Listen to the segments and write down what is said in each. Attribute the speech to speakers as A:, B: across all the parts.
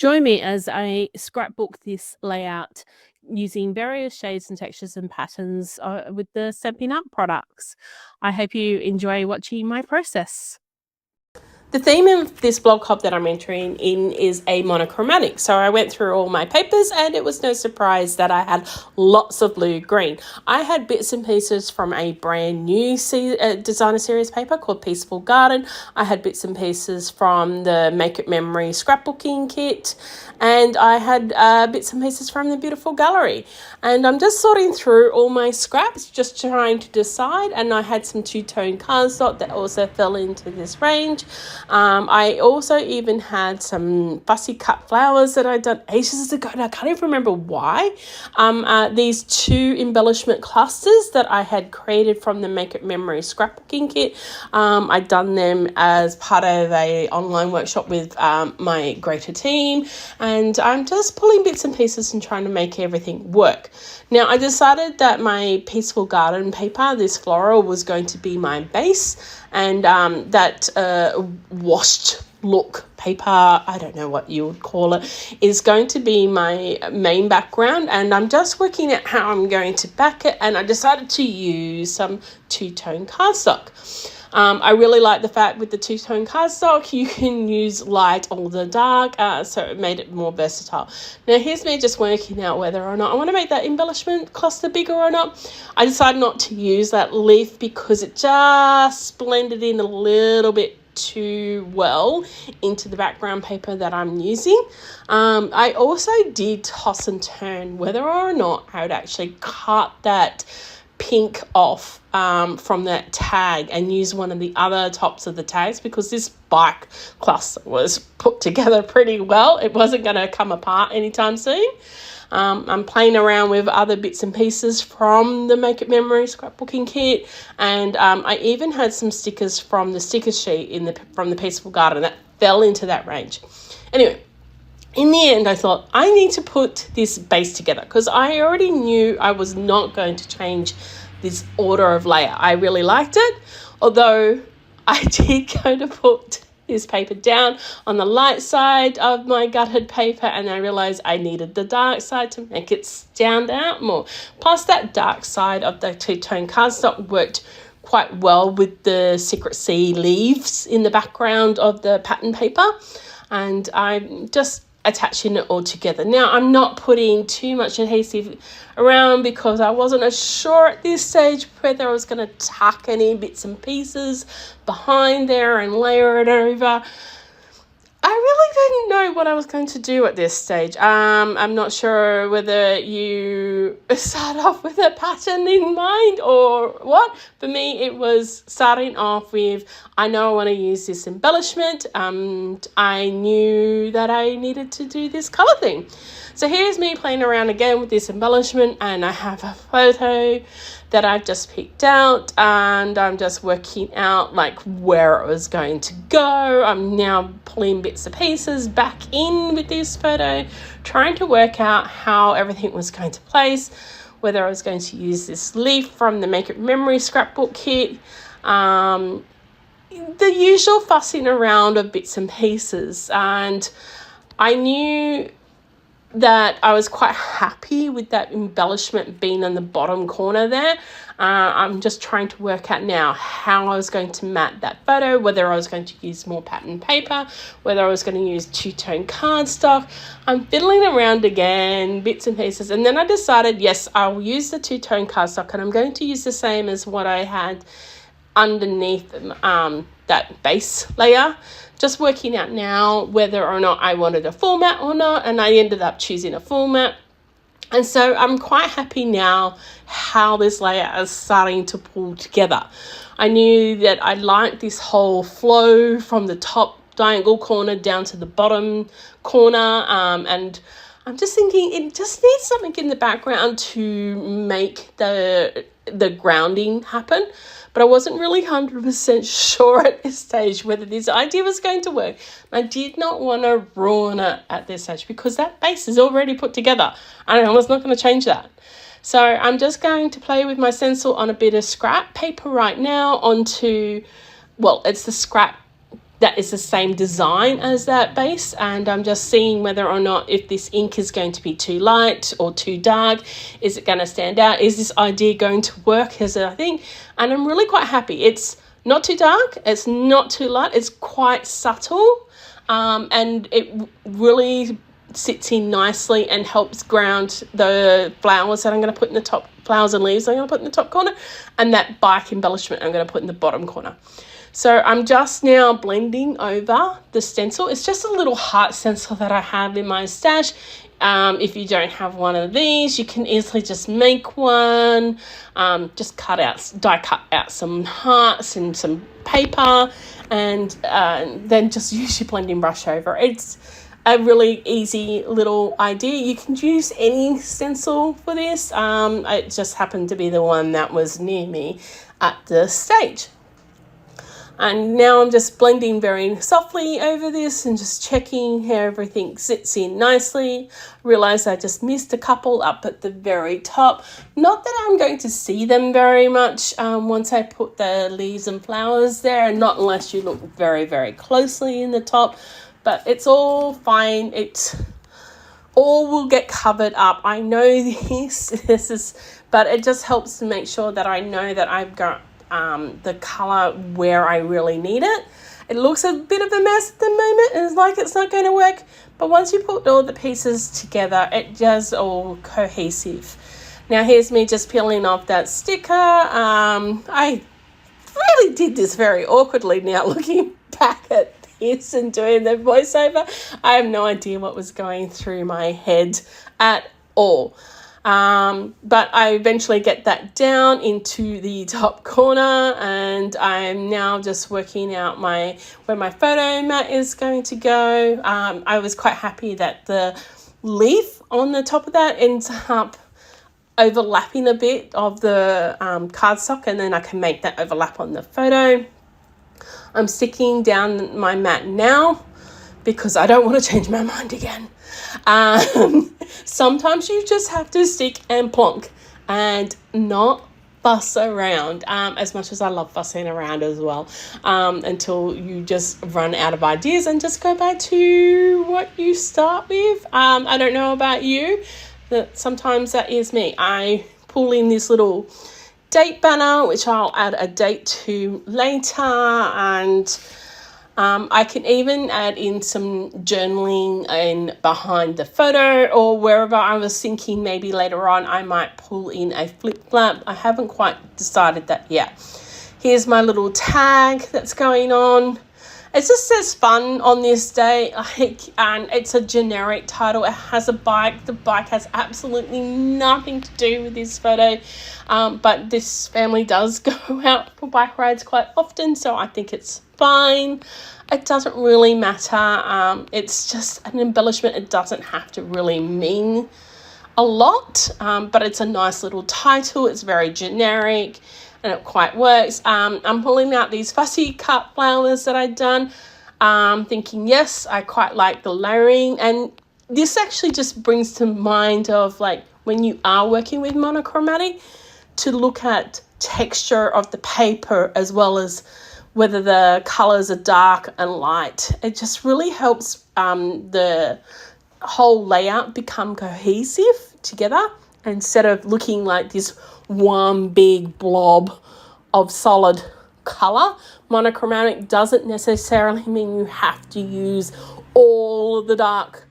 A: Join me as I scrapbook this layout using various shades and textures and patterns with the Stampin' Up products. I hope you enjoy watching my process. The theme of this blog hop that I'm entering in is a monochromatic. So I went through all my papers and it was no surprise that I had lots of blue green. I had bits and pieces from a brand new designer series paper called Peaceful Garden. I had bits and pieces from the Make It Memory scrapbooking kit, and I had bits and pieces from the Beautiful Gallery. And I'm just sorting through all my scraps, just trying to decide. And I had some two-tone cardstock that also fell into this range. I also even had some fussy cut flowers that I'd done ages ago, and I can't even remember why. These two embellishment clusters that I had created from the Make It Memory scrapbooking kit. I'd done them as part of a online workshop with my greater team, and I'm just pulling bits and pieces and trying to make everything work. Now, I decided that my Peaceful Garden paper, this floral, was going to be my base, and that washed look paper, I don't know what you would call it, is going to be my main background, and I'm just working out how I'm going to back it, and I decided to use some two-tone cardstock. I really like the fact with the two-tone cardstock you can use light or the dark, so it made it more versatile. Now here's me just working out whether or not I want to make that embellishment cluster bigger or not. I decided not to use that leaf because it just blended in a little bit too well into the background paper that I'm using. I also did toss and turn whether or not I would actually cut that pink off from that tag and use one of the other tops of the tags, because this bike cluster was put together pretty well. It wasn't going to come apart anytime soon. I'm playing around with other bits and pieces from the Make It Memory scrapbooking kit, and I even had some stickers from the sticker sheet from the Peaceful Garden that fell into that range. Anyway, in the end, I thought I need to put this base together because I already knew I was not going to change this order of layer. I really liked it, although I did go to put this paper down on the light side of my gutted paper, and I realized I needed the dark side to make it stand out more. Plus, that dark side of the two-tone cardstock worked quite well with the Secret Sea leaves in the background of the pattern paper, and I'm just attaching it all together. Now, I'm not putting too much adhesive around because I wasn't sure at this stage whether I was going to tuck any bits and pieces behind there and layer it over. I really didn't know what I was going to do at this stage. I'm not sure whether you start off with a pattern in mind or what. For me, it was starting off with, I know I want to use this embellishment. I knew that I needed to do this colour thing. So here's me playing around again with this embellishment, and I have a photo that I've just picked out, and I'm just working out like where it was going to go. I'm now pulling bits and pieces back in with this photo, trying to work out how everything was going to place, whether I was going to use this leaf from the Make It Memory scrapbook kit, the usual fussing around of bits and pieces. And I knew that I was quite happy with that embellishment being in the bottom corner there. I'm just trying to work out now how I was going to mat that photo, whether I was going to use more pattern paper, whether I was going to use two-tone cardstock. I'm fiddling around again, bits and pieces, and then I decided, yes, I'll use the two-tone cardstock, and I'm going to use the same as what I had underneath that base layer. Just working out now whether or not I wanted a full mat or not, and I ended up choosing a full mat. And so I'm quite happy now how this layer is starting to pull together. I knew that I liked this whole flow from the top diagonal corner down to the bottom corner, and I'm just thinking it just needs something in the background to make the grounding happen. But I wasn't really 100% sure at this stage whether this idea was going to work. I did not want to ruin it at this stage because that base is already put together. I was not going to change that. So I'm just going to play with my stencil on a bit of scrap paper right now onto, well, it's the scrap that is the same design as that base, and I'm just seeing whether or not if this ink is going to be too light or too dark. Is it going to stand out? Is this idea going to work as I think? And I'm really quite happy. It's not too dark, it's not too light, it's quite subtle, and it really sits in nicely and helps ground the flowers that I'm going to put in the top, flowers and leaves I'm going to put in the top corner, and that bike embellishment I'm going to put in the bottom corner. So I'm just now blending over the stencil. It's just a little heart stencil that I have in my stash. If you don't have one of these, you can easily just make one. Just die cut out some hearts and some paper, and then just use your blending brush over. It's a really easy little idea. You can use any stencil for this. It just happened to be the one that was near me at the stage. And now I'm just blending very softly over this and just checking how everything sits in nicely. Realised I just missed a couple up at the very top. Not that I'm going to see them very much once I put the leaves and flowers there, not unless you look very, very closely in the top. But it's all fine. It all will get covered up. I know this, but it just helps to make sure that I know that I've got the colour where I really need it. It looks a bit of a mess at the moment, and it's like it's not going to work, but once you put all the pieces together, it does all cohesive. Now here's me just peeling off that sticker. I really did this very awkwardly now, looking back at this and doing the voiceover. I have no idea what was going through my head at all. But I eventually get that down into the top corner, and I'm now just working out where my photo mat is going to go. I was quite happy that the leaf on the top of that ends up overlapping a bit of the cardstock, and then I can make that overlap on the photo. I'm sticking down my mat now because I don't want to change my mind again. Sometimes you just have to stick and plonk and not fuss around, as much as I love fussing around as well, until you just run out of ideas and just go back to what you start with. I don't know about you, but sometimes that is me. I pull in this little date banner, which I'll add a date to later, and I can even add in some journaling in behind the photo, or wherever I was thinking maybe later on I might pull in a flip flap. I haven't quite decided that yet. Here's my little tag that's going on. It just says fun on this day, and it's a generic title. It has a bike. The bike has absolutely nothing to do with this photo, but this family does go out for bike rides quite often, so I think it's fine. It doesn't really matter. It's just an embellishment. It doesn't have to really mean a lot, but it's a nice little title. It's very generic, and it quite works. I'm pulling out these fussy cut flowers that I'd done, thinking, yes, I quite like the layering. And this actually just brings to mind of like when you are working with monochromatic, to look at texture of the paper as well as whether the colours are dark and light. It just really helps the whole layout become cohesive together, instead of looking like this one big blob of solid colour. Monochromatic doesn't necessarily mean you have to use all of the dark,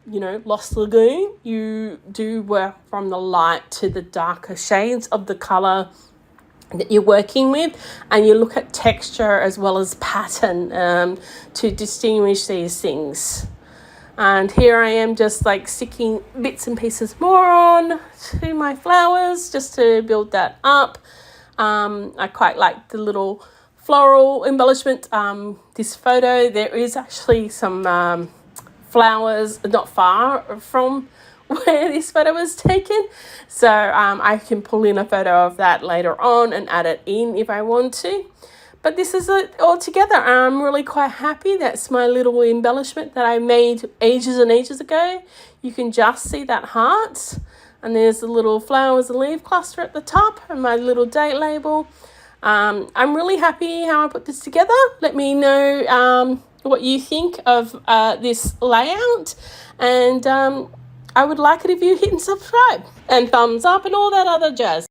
A: Lost Lagoon. You do work from the light to the darker shades of the colour that you're working with, and you look at texture as well as pattern to distinguish these things. And here I am just like sticking bits and pieces more on to my flowers just to build that up. I quite like the little floral embellishment. This photo, there is actually some flowers not far from where this photo was taken, so I can pull in a photo of that later on and add it in if I want to. But this is it all together. I'm really quite happy. That's my little embellishment that I made ages and ages ago. You can just see that heart, and there's the little flowers and leaf cluster at the top, and my little date label. I'm really happy how I put this together. Let me know what you think of this layout, and I would like it if you hit and subscribe and thumbs up and all that other jazz.